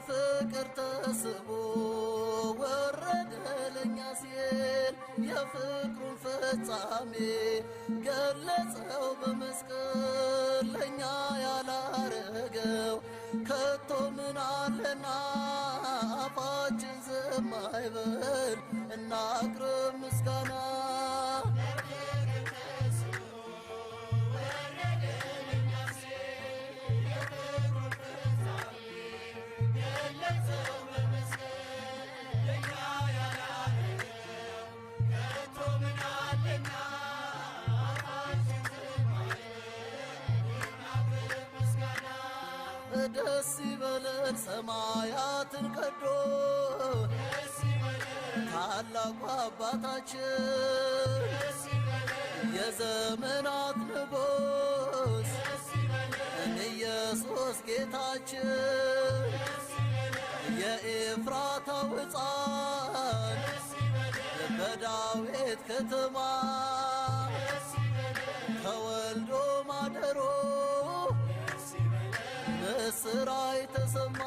በፍቅር ተስቦ ወረደ ለኛ ሲል የፍቅሩን ፍጻሜ ገለጸው በመስቀል ለኛ ያላረገው ከቶ ምን አለና አፋችን ዝም አይበል እናቅርብ ምስጋና። ደስ ይበለን ሰማያትን ቀዶ ታላቁ አባታችን የዘመናት ንጉሥ ኢየሱስ ጌታችን የኤፍራታው ሕፃን በዳዊት ከተማ ተወልዶ ማደሮ ምስራይ ተሰማ።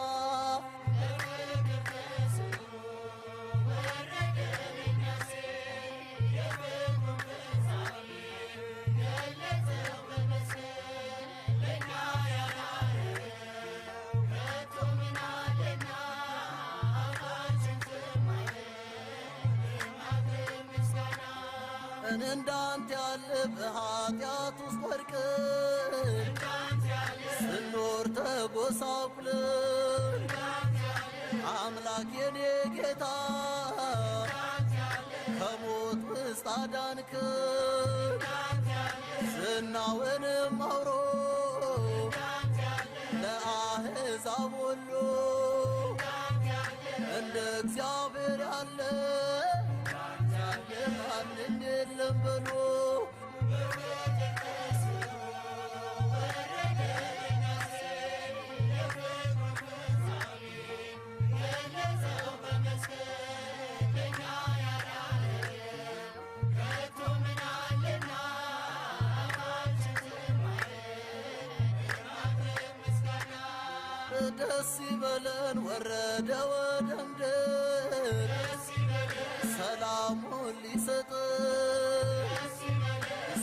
እንዳንተ ያለ በኃጢአት ውስጥ ወድቀን ስኖር ተጎሳቁለን አምላክ የኔ ጌታ ከሞት ውስጥ አዳንከን ዝናውንም አውሮ ለአሕዛብ ሁሉ እንደ እግዚአብሔር ያለ ማንም የለም በሉ። ደስ ይበለን ወረደ ወደ ምድር ሰላሙን ሊሰጥን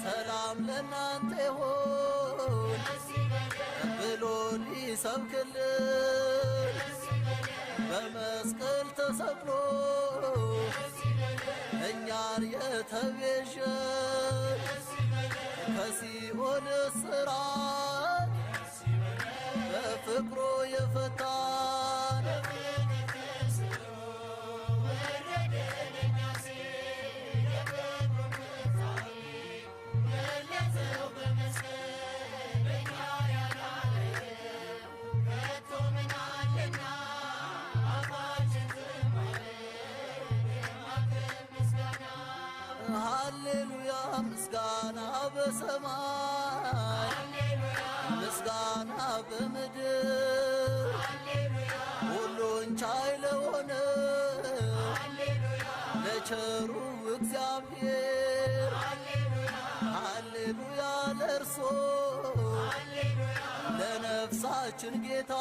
ሰላም ለእናንተ ይሁን ብሎ ሊሰብክልን በመስቀል ተሰቅሎ እኛን የተቤዠን ከሲኦል እስራት በፍቅሩ የፈታን ሃሌሉያ ምስጋና በሰማይ ምስጋና በምድር ሁሉን ቻይ ለሆነ ለቸሩ እግዚአብሔር ሃሌሉያ ለእርሶ ለነፍሳችን ጌታ